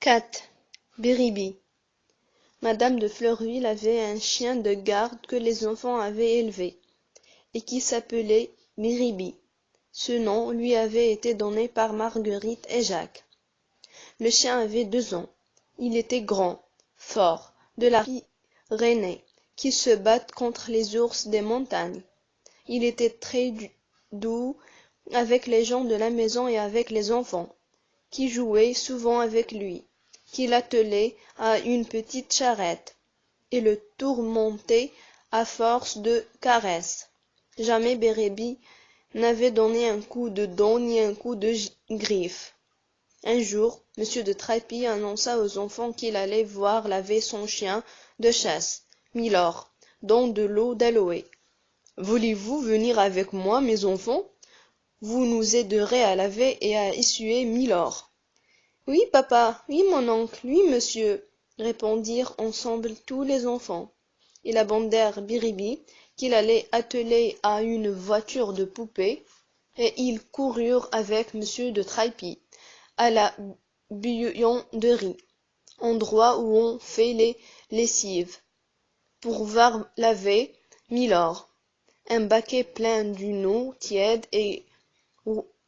4. Biribi. Madame de Fleurville avait un chien de garde que les enfants avaient élevé, et qui s'appelait Biribi. Ce nom lui avait été donné par Marguerite et Jacques. Le chien avait 2 ans. Il était grand, fort, de la Pyrénées, qui se battent contre les ours des montagnes. Il était très doux avec les gens de la maison et avec les enfants, qui jouaient souvent avec lui, qui l'attelaient à une petite charrette, et le tourmentaient à force de caresses. Jamais Bérébi n'avait donné un coup de dent ni un coup de griffe. Un jour, M. de Trappy annonça aux enfants qu'il allait voir laver son chien de chasse, Milord, dans de l'eau d'aloe. « Voulez-vous venir avec moi, mes enfants? Vous nous aiderez à laver et à essuyer Milord. »« Oui, papa, oui, mon oncle, oui, monsieur, » répondirent ensemble tous les enfants. Ils abandonnèrent Biribi, qu'il allait atteler à une voiture de poupée, et ils coururent avec M. de Trappy à la bouillanderie, endroit où on fait les lessives, pour voir laver Milord. Un baquet plein d'une eau tiède et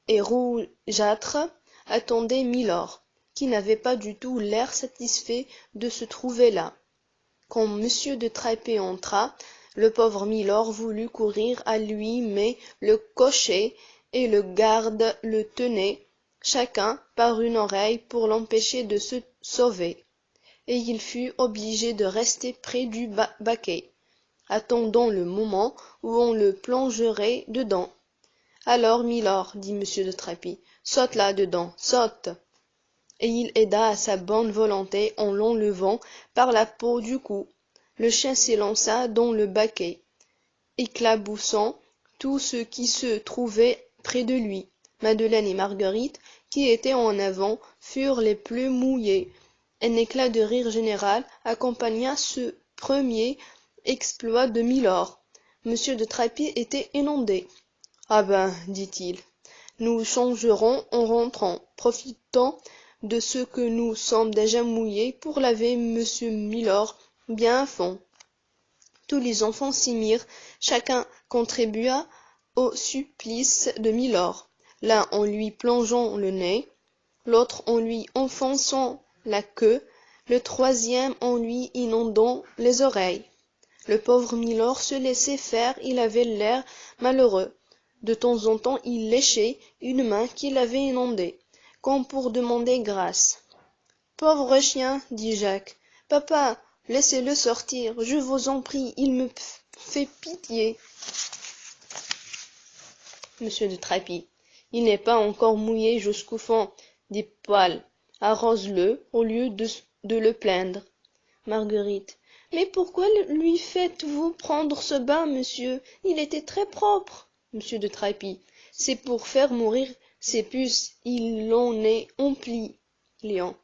rougeâtre attendait Milord, qui n'avait pas du tout l'air satisfait de se trouver là. Quand M. de Trappy entra, le pauvre Milord voulut courir à lui, mais le cocher et le garde le tenaient, chacun par une oreille, pour l'empêcher de se sauver, et il fut obligé de rester près du baquet, attendant le moment où on le plongerait dedans. « Alors, Milord, dit M. de Trappy, saute là-dedans, saute !» Et il aida à sa bonne volonté en l'enlevant par la peau du cou. Le chien s'élança dans le baquet, éclaboussant tout ce qui se trouvait près de lui. Madeleine et Marguerite, qui étaient en avant, furent les plus mouillées. Un éclat de rire général accompagna ce premier exploit de Milord. M. de Trappy était inondé. « Ah ben, dit-il, nous changerons en rentrant, profitant de ce que nous sommes déjà mouillés pour laver monsieur Milord bien à fond. » Tous les enfants s'y mirent, chacun contribua au supplice de Milord, l'un en lui plongeant le nez, l'autre en lui enfonçant la queue, le troisième en lui inondant les oreilles. Le pauvre Milord se laissait faire, il avait l'air malheureux. De temps en temps il léchait une main qu'il avait inondée, comme pour demander grâce. « Pauvre chien, dit Jacques. Papa, laissez-le sortir, je vous en prie, il me fait pitié. Monsieur de Trappy. Il n'est pas encore mouillé jusqu'au fond, dit Paul. Arrose-le au lieu de le plaindre. Marguerite. Mais pourquoi lui faites-vous prendre ce bain, monsieur? Il était très propre. Monsieur de Trappy. C'est pour faire mourir ces puces, il en est empli. Léon.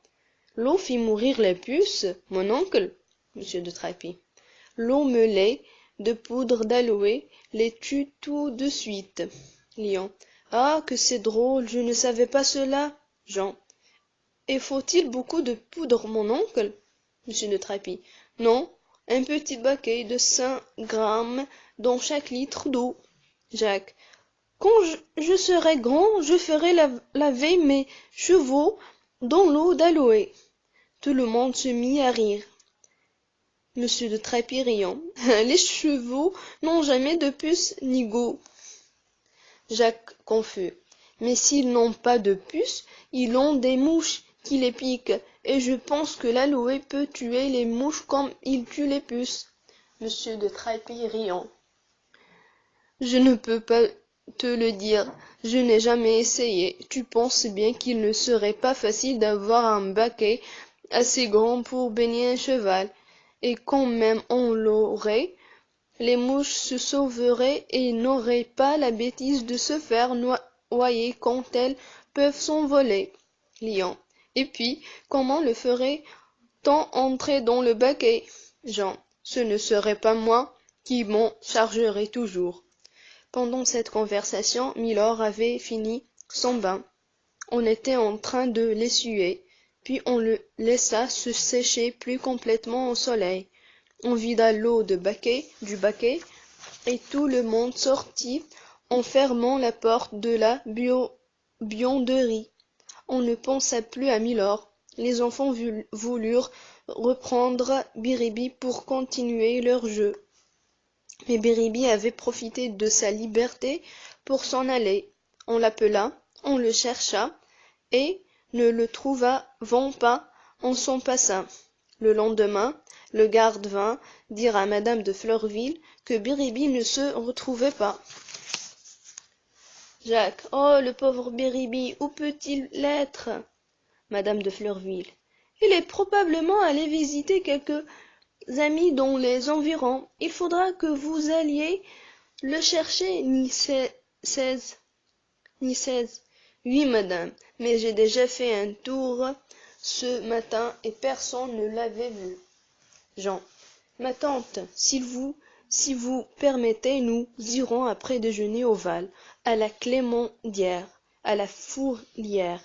L'eau fit mourir les puces, mon oncle. Monsieur de Trappy. L'eau mêlée de poudre d'aloe les tue tout de suite. Léon. Ah, que c'est drôle, je ne savais pas cela. Jean. Et faut-il beaucoup de poudre, mon oncle? Monsieur de Trappy. Non, un petit baquet de 5 grammes dans chaque litre d'eau. Jacques. Quand je serai grand, je ferai laver mes chevaux dans l'eau d'aloe. Tout le monde se mit à rire. Monsieur de Trappy riant. Les chevaux n'ont jamais de puce ni go. Jacques confus. Mais s'ils n'ont pas de puce, ils ont des mouches qui les piquent, et je pense que l'aloe peut tuer les mouches comme il tue les puces. Monsieur de Trappy riant. Je ne peux pas te le dire, je n'ai jamais essayé. Tu penses bien qu'il ne serait pas facile d'avoir un baquet assez grand pour baigner un cheval, et quand même on l'aurait, les mouches se sauveraient et n'auraient pas la bêtise de se faire noyer quand elles peuvent s'envoler. Lion. Et puis, comment le ferait-on entrer dans le baquet? Jean. Ce ne serait pas moi qui m'en chargerais toujours. Pendant cette conversation, Milord avait fini son bain. On était en train de l'essuyer, puis on le laissa se sécher plus complètement au soleil. On vida l'eau du baquet, et tout le monde sortit en fermant la porte de la buanderie. On ne pensa plus à Milord. Les enfants voulurent reprendre Biribi pour continuer leur jeu. Mais Biribi avait profité de sa liberté pour s'en aller. On l'appela, on le chercha, et, ne le trouvant pas, on s'en passa. Le lendemain, le garde vint dire à madame de Fleurville que Biribi ne se retrouvait pas. Jacques, oh, le pauvre Biribi, où peut-il être? Madame de Fleurville. Il est probablement allé visiter quelques amis dans les environs. Il faudra que vous alliez le chercher, ni 16. Oui, madame, mais j'ai déjà fait un tour ce matin et personne ne l'avait vu. Jean. Ma tante, si vous permettez, nous irons après déjeuner au Val, à la Clémendière, à la Fourlière,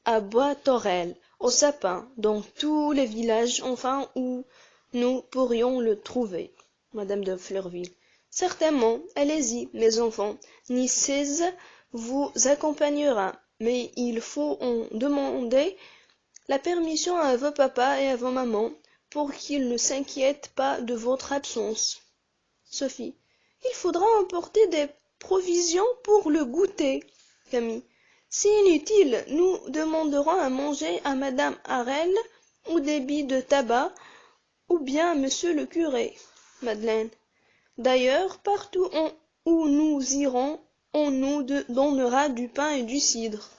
à Bois-Torel, au Sapin, dans tous les villages, enfin, où nous pourrions le trouver. Madame de Fleurville. Certainement, allez-y, mes enfants. Nicaise vous accompagnera, mais il faut en demander la permission à vos papas et à vos mamans, pour qu'ils ne s'inquiètent pas de votre absence. Sophie. Il faudra emporter des provisions pour le goûter. Camille. C'est inutile, nous demanderons à manger à madame Harel, ou des billes de tabac, ou bien à monsieur le curé. Madeleine. D'ailleurs, partout où nous irons, on nous donnera du pain et du cidre.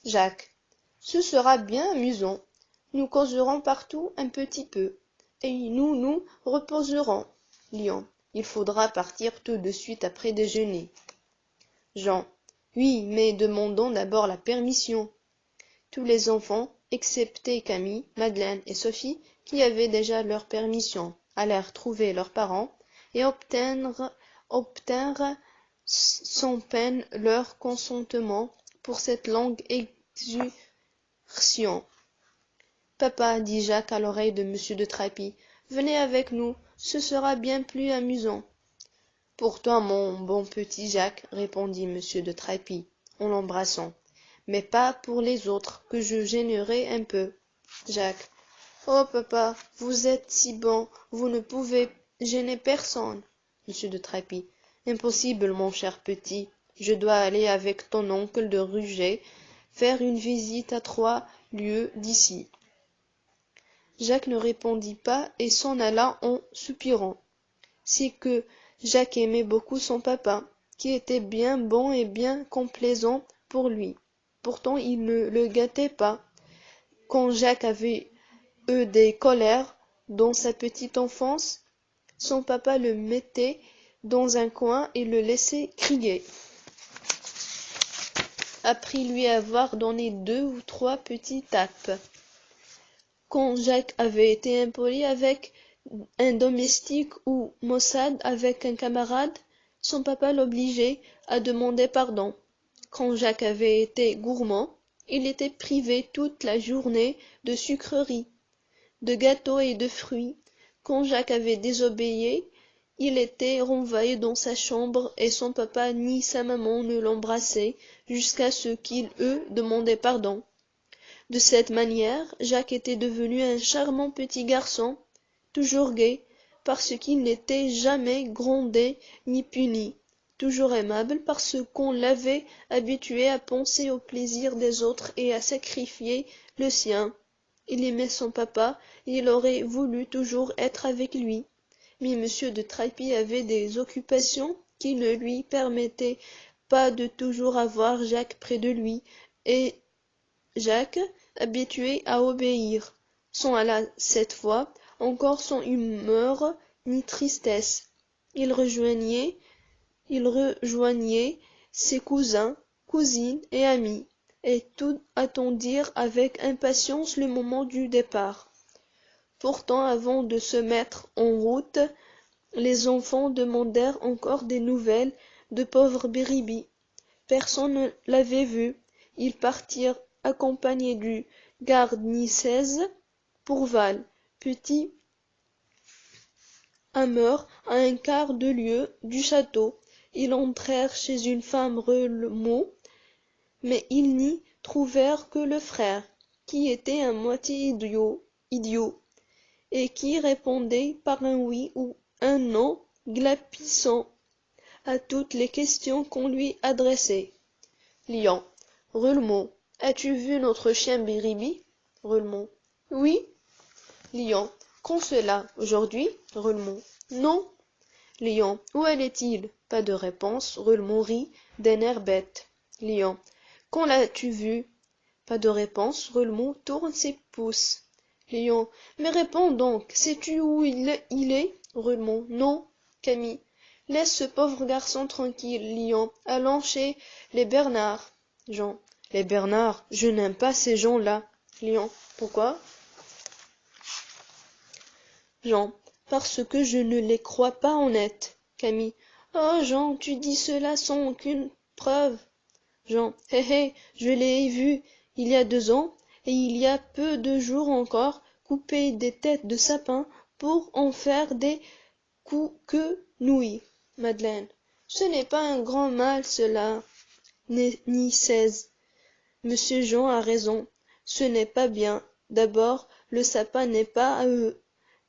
Jacques. Ce sera bien amusant. Nous causerons partout un petit peu, et nous reposerons. Lion. Il faudra partir tout de suite après déjeuner. Jean. Oui, mais demandons d'abord la permission. Tous les enfants, excepté Camille, Madeleine et Sophie, qui avaient déjà leur permission, allèrent trouver leurs parents et obtinrent sans peine leur consentement pour cette longue excursion. Papa, dit Jacques à l'oreille de monsieur de Trappes, venez avec nous, ce sera bien plus amusant. Pour toi, mon bon petit Jacques, répondit monsieur de Trappes en l'embrassant, mais pas pour les autres, que je gênerai un peu. Jacques. Oh, papa, vous êtes si bon, vous ne pouvez gêner personne. Monsieur de Trappes. Impossible, mon cher petit. Je dois aller avec ton oncle de Ruget faire une visite à 3 lieues d'ici. Jacques ne répondit pas et s'en alla en soupirant. C'est que Jacques aimait beaucoup son papa, qui était bien bon et bien complaisant pour lui. Pourtant il ne le gâtait pas. Quand Jacques avait eu des colères dans sa petite enfance, son papa le mettait dans un coin et le laissait crier. Après lui avoir donné 2 ou 3 petites tapes. Quand Jacques avait été impoli avec un domestique ou maussade avec un camarade, son papa l'obligeait à demander pardon. Quand Jacques avait été gourmand, il était privé toute la journée de sucreries, de gâteaux et de fruits. Quand Jacques avait désobéi, il était renvoyé dans sa chambre et son papa ni sa maman ne l'embrassaient jusqu'à ce qu'il eût demandé pardon. De cette manière, Jacques était devenu un charmant petit garçon, toujours gai, parce qu'il n'était jamais grondé ni puni, toujours aimable parce qu'on l'avait habitué à penser au plaisir des autres et à sacrifier le sien. Il aimait son papa et il aurait voulu toujours être avec lui. Mais monsieur de Trappes avait des occupations qui ne lui permettaient pas de toujours avoir Jacques près de lui, et Jacques, habitué à obéir, sans à cette fois encore son humeur ni tristesse. Il rejoignait ses cousins, cousines et amis, et tout attendirent avec impatience le moment du départ. Pourtant, avant de se mettre en route, les enfants demandèrent encore des nouvelles de pauvre Biribi. Personne ne l'avait vu. Ils partirent accompagnés du garde niçaise pour Val, petit hammer à un quart de lieue du château. Ils entrèrent chez une femme Relmaux, mais ils n'y trouvèrent que le frère, qui était à moitié idiot, et qui répondait par un oui ou un non glapissant à toutes les questions qu'on lui adressait. Lion. Relmaux. As-tu vu notre chien Biribi? Relmaux. Oui. Lion. Quand cela? Aujourd'hui? Relmaux. Non. Lion. Où allait-il? Pas de réponse. Relmaux rit d'un air bête. Lion. Quand l'as-tu vu? Pas de réponse. Relmaux tourne ses pouces. Lion. Mais réponds donc. Sais-tu où il est? Relmaux. Non. Camille. Laisse ce pauvre garçon tranquille, Lion. Allons chez les Bernard. Jean. Les Bernard, je n'aime pas ces gens-là. Lion. Pourquoi? Jean. Parce que je ne les crois pas honnêtes. Camille. Oh Jean, tu dis cela sans aucune preuve. Jean. Hé hé, je les ai vus il y a 2 ans, et il y a peu de jours encore, couper des têtes de sapin pour en faire des quenouilles. Madeleine. Ce n'est pas un grand mal cela, ni 16. Monsieur Jean a raison. Ce n'est pas bien. D'abord, le sapin n'est pas à eux.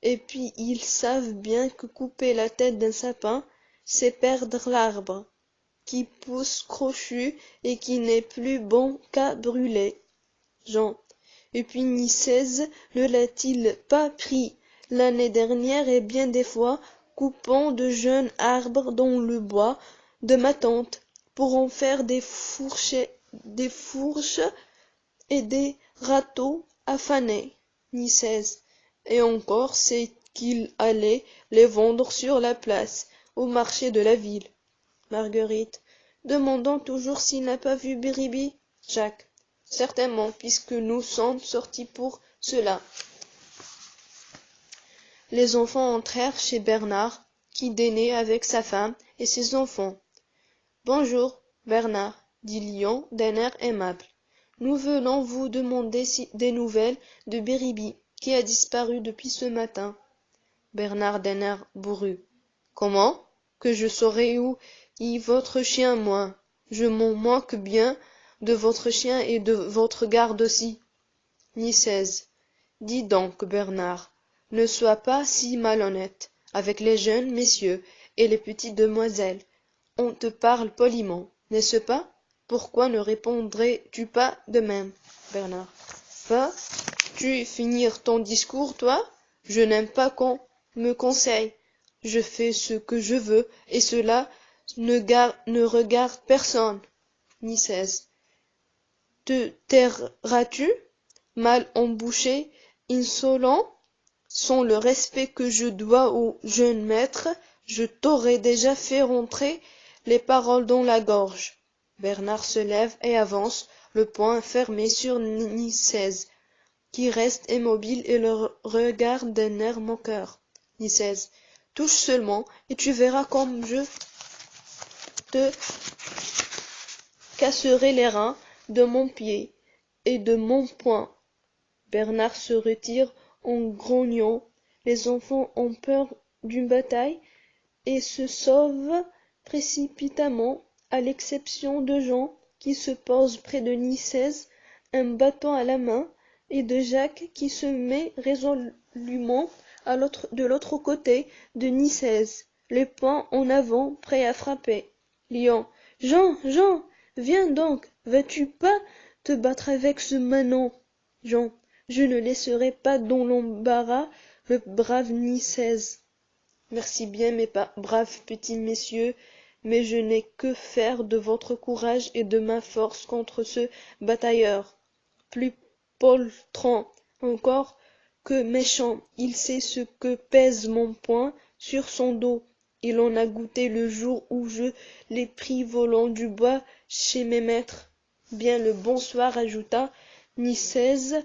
Et puis ils savent bien que couper la tête d'un sapin, c'est perdre l'arbre, qui pousse crochu et qui n'est plus bon qu'à brûler. Jean. Et puis Nicèse ne l'a-t-il pas pris l'année dernière et bien des fois, coupant de jeunes arbres dans le bois de ma tante, pour en faire des fourches et des râteaux à faner. Nicèse. Et encore c'est qu'il allait les vendre sur la place, au marché de la ville. Marguerite, demandant toujours s'il n'a pas vu Biribi. Jacques. Certainement, puisque nous sommes sortis pour cela. Les enfants entrèrent chez Bernard, qui dînait avec sa femme et ses enfants. Bonjour, Bernard, dit Lion d'un air aimable. Nous venons vous demander des nouvelles de Biribi, qui a disparu depuis ce matin. Bernard d'un air bourru. Comment? Que je saurais où est votre chien, moi? Je m'en moque bien de votre chien et de votre garde aussi. Nicèse. Dis donc, Bernard, ne sois pas si malhonnête avec les jeunes messieurs et les petites demoiselles. On te parle poliment, n'est-ce pas? Pourquoi ne répondrais-tu pas de même, Bernard? Vas-tu finir ton discours, toi? Je n'aime pas qu'on me conseille. Je fais ce que je veux, et cela ne regarde personne. Nicèse. Te tairas-tu, mal embouché, insolent? Sans le respect que je dois au jeune maître, je t'aurais déjà fait rentrer les paroles dans la gorge. Bernard se lève et avance, le poing fermé sur Nicèse, qui reste immobile et le regarde d'un air moqueur. Nicèse. Touche seulement, et tu verras comme je te casserai les reins de mon pied et de mon poing. Bernard se retire en grognant. Les enfants ont peur d'une bataille et se sauvent précipitamment, à l'exception de Jean qui se pose près de Nicèse, un bâton à la main, et de Jacques qui se met résolument de l'autre côté de Nicèse, les poings en avant, prêt à frapper. Lion. Jean, Jean, viens donc, vas-tu pas te battre avec ce manant? Jean. Je ne laisserai pas dans l'embarras le brave Nicèse. Merci bien, mes braves petits messieurs, mais je n'ai que faire de votre courage et de ma force contre ce batailleur. Plus poltron encore que méchant, il sait ce que pèse mon poing sur son dos. Il en a goûté le jour où je l'ai pris volant du bois chez mes maîtres. Bien le bonsoir, ajouta Nicèse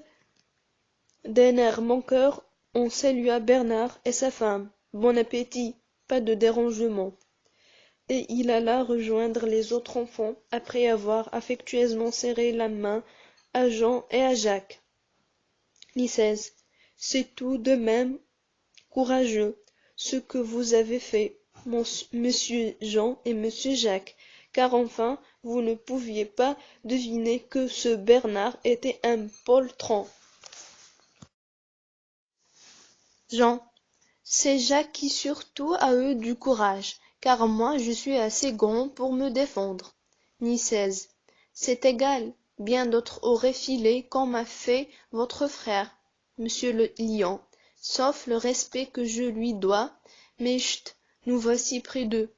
d'un air moqueur. On salua Bernard et sa femme. Bon appétit, pas de dérangement. et il alla rejoindre les autres enfants après avoir affectueusement serré la main à Jean et à Jacques. Nicèse, c'est tout de même courageux ce que vous avez fait, monsieur Jean et monsieur Jacques, car enfin vous ne pouviez pas deviner que ce Bernard était un poltron. Jean, c'est Jacques qui surtout a eu du courage, car moi je suis assez grand pour me défendre. Nicèse, c'est égal, bien d'autres auraient filé comme a fait votre frère, monsieur le lion, sauf le respect que je lui dois, mais chut, nous voici près d'eux.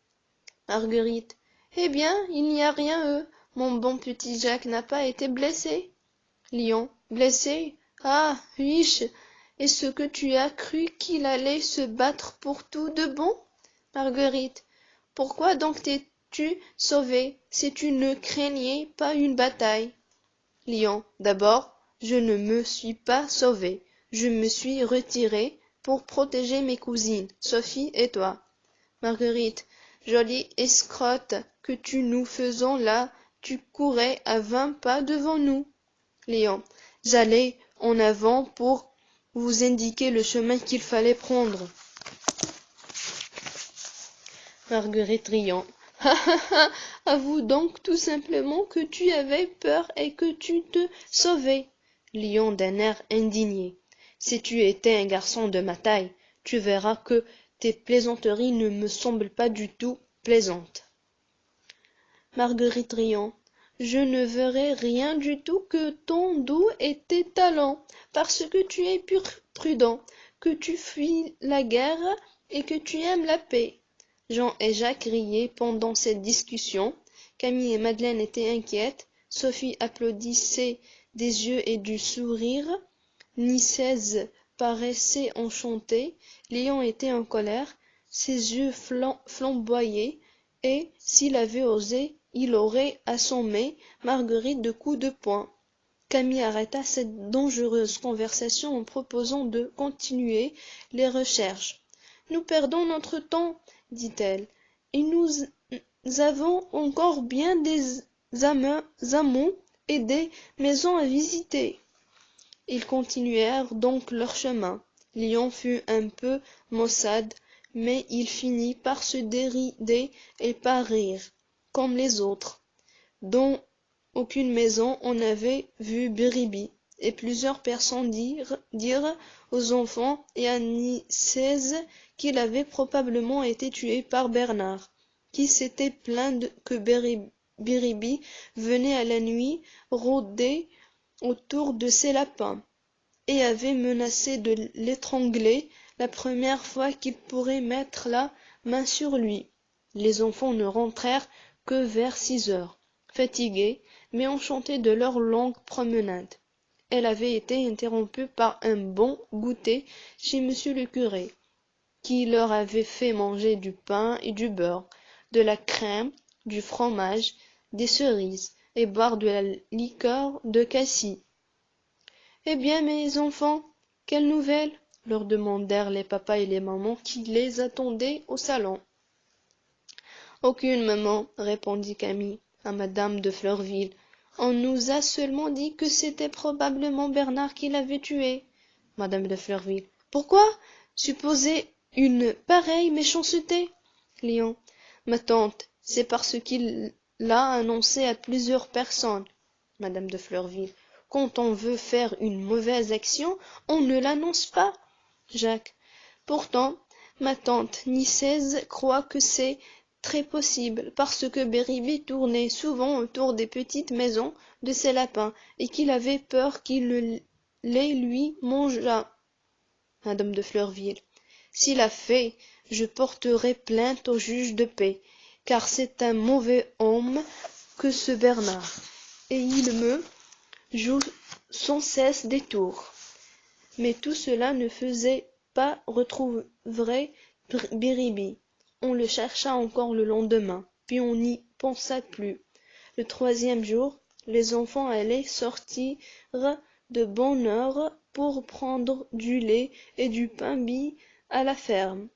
Marguerite, eh bien, il n'y a rien mon bon petit Jacques n'a pas été blessé. Lion, blessé? Ah, huiche, est-ce que tu as cru qu'il allait se battre pour tout de bon? Marguerite, pourquoi donc t'es-tu sauvé si tu ne craignais pas une bataille? Lion, d'abord, je ne me suis pas sauvé, je me suis retiré pour protéger mes cousines, Sophie et toi. Marguerite, jolie escrotte que tu nous faisons là, tu courais à 20 pas devant nous. Léon, j'allais en avant pour vous indiquer le chemin qu'il fallait prendre. Marguerite riant. Ha ha ha, avoue donc tout simplement que tu avais peur et que tu te sauvais. Lion d'un air indigné. Si tu étais un garçon de ma taille, tu verras que tes plaisanteries ne me semblent pas du tout plaisantes. Marguerite riant. Je ne verrai rien du tout que ton doux et tes talents, parce que tu es prudent, que tu fuis la guerre et que tu aimes la paix. Jean et Jacques riaient pendant cette discussion. Camille et Madeleine étaient inquiètes. Sophie applaudissait des yeux et du sourire. Nicèse paraissait enchantée. Léon était en colère. Ses yeux flamboyaient, et, s'il avait osé, il aurait assommé Marguerite de coups de poing. Camille arrêta cette dangereuse conversation en proposant de continuer les recherches. Nous perdons notre temps, dit-elle, et nous avons encore bien des amants et des maisons à visiter. Ils continuèrent donc leur chemin. Léon fut un peu maussade, mais il finit par se dérider et par rire, comme les autres. Dans aucune maison on n'avait vu Biribi, et plusieurs personnes dirent aux enfants et à Nicèse qu'il avait probablement été tué par Bernard, qui s'était plaint que Biribi venait à la nuit rôder autour de ses lapins, et avait menacé de l'étrangler la première fois qu'il pourrait mettre la main sur lui. Les enfants ne rentrèrent que vers 6 heures, fatigués, mais enchantés de leur longue promenade. Elle avait été interrompue par un bon goûter chez monsieur le curé, qui leur avait fait manger du pain et du beurre, de la crème, du fromage, des cerises, et boire de la liqueur de cassis. Eh bien, mes enfants, quelles nouvelles? Leur demandèrent les papas et les mamans qui les attendaient au salon. Aucune, maman, répondit Camille à madame de Fleurville. On nous a seulement dit que c'était probablement Bernard qui l'avait tué. Madame de Fleurville. Pourquoi supposer une pareille méchanceté? Léon. Ma tante, c'est parce qu'il l'a annoncé à plusieurs personnes. Madame de Fleurville. Quand on veut faire une mauvaise action, on ne l'annonce pas. Jacques. Pourtant, ma tante Nicèse croit que c'est très possible, parce que Béribi tournait souvent autour des petites maisons de ses lapins, et qu'il avait peur qu'il les lui mangeât. Madame de Fleurville. S'il a fait, je porterai plainte au juge de paix, car c'est un mauvais homme que ce Bernard, et il me joue sans cesse des tours. Mais tout cela ne faisait pas retrouver Biribi. On le chercha encore le lendemain, puis on n'y pensa plus. Le troisième jour, les enfants allaient sortir de bonne heure pour prendre du lait et du pain bis à la ferme,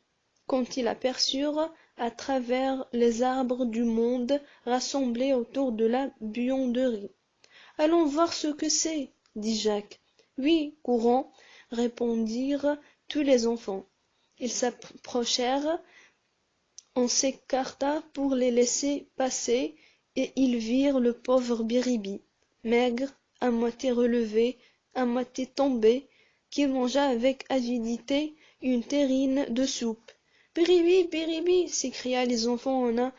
quand ils aperçurent à travers les arbres du monde rassemblés autour de la buanderie. « Allons voir ce que c'est, » dit Jacques. « Oui, courons, » répondirent tous les enfants. Ils s'approchèrent, on s'écarta pour les laisser passer, et ils virent le pauvre Biribi, maigre, à moitié relevé, à moitié tombé, qui mangea avec avidité une terrine de soupe. « Biribi, Biribi !» s'écria les enfants, on a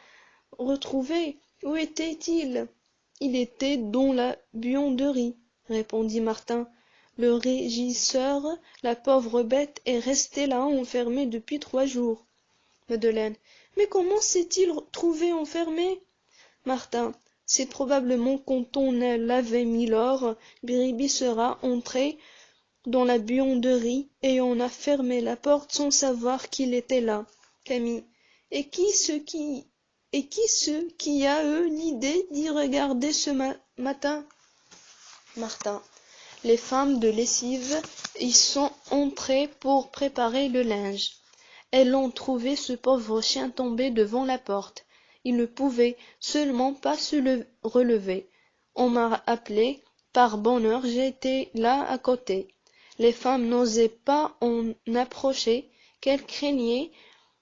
retrouvé. Où était-il? Il était dans la buanderie, répondit Martin. Le régisseur, la pauvre bête, est restée là enfermée depuis 3 jours. Madeleine. Mais comment s'est-il trouvé enfermé? Martin. C'est probablement quand on l'avait mis l'or, Biribi sera entré dans la buanderie et on a fermé la porte sans savoir qu'il était là. Camille. Et qui ce qui a eu l'idée d'y regarder ce matin? Martin. Les femmes de lessive y sont entrées pour préparer le linge. Elles ont trouvé ce pauvre chien tombé devant la porte. Il ne pouvait seulement pas se relever. On m'a appelé. Par bonheur, j'étais là à côté. Les femmes n'osaient pas en approcher, qu'elles craignaient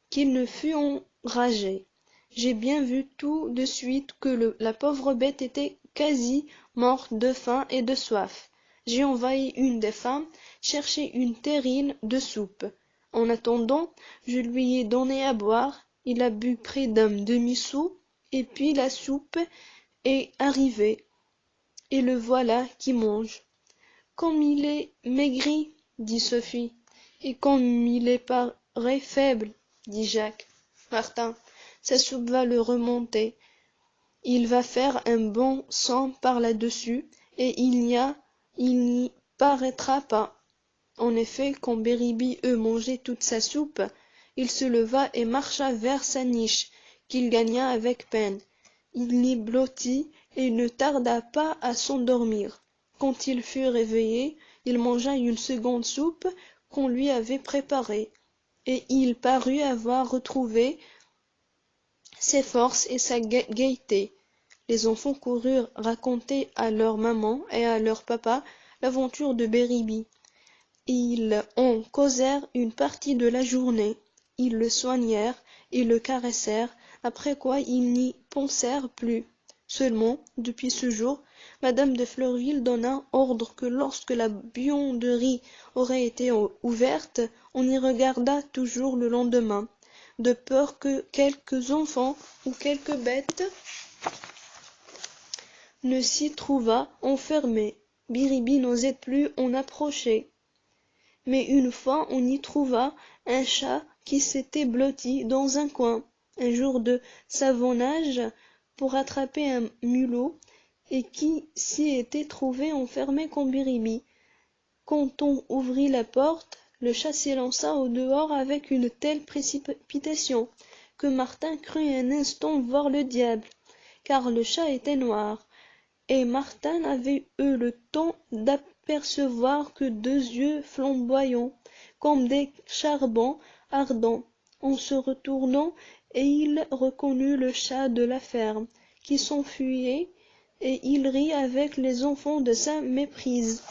qu'il ne fût enragé. J'ai bien vu tout de suite que la pauvre bête était quasi morte de faim et de soif. J'ai envahi une des femmes, cherché une terrine de soupe. En attendant, je lui ai donné à boire. Il a bu près d'un demi-seau, et puis la soupe est arrivée. Et le voilà qui mange. Comme il est maigri, dit Sophie. Et comme il est paraît faible, dit Jacques. Martin, sa soupe va le remonter. Il va faire un bon sang par là-dessus, et il n'y paraîtra pas. En effet, quand Biribi eut mangé toute sa soupe, il se leva et marcha vers sa niche, qu'il gagna avec peine. Il y blottit et ne tarda pas à s'endormir. Quand il fut réveillé, il mangea une seconde soupe qu'on lui avait préparée, et il parut avoir retrouvé ses forces et sa gaieté. Les enfants coururent raconter à leur maman et à leur papa l'aventure de Biribi. Ils en causèrent une partie de la journée. Ils le soignèrent et le caressèrent, après quoi ils n'y pensèrent plus. Seulement, depuis ce jour, madame de Florville donna ordre que lorsque la buanderie aurait été ouverte, on y regardât toujours le lendemain, de peur que quelques enfants ou quelques bêtes ne s'y trouvât enfermés. Biribi n'osait plus en approcher. Mais une fois on y trouva un chat qui s'était blotti dans un coin, un jour de savonnage, pour attraper un mulot, et qui s'y était trouvé enfermé comme Biribi. Quand on ouvrit la porte, le chat s'élança au dehors avec une telle précipitation que Martin crut un instant voir le diable, car le chat était noir, et Martin avait eu le temps d'apercevoir que 2 yeux flamboyants, comme des charbons ardents. En se retournant, et il reconnut le chat de la ferme, qui s'enfuyait, et il rit avec les enfants de sa méprise.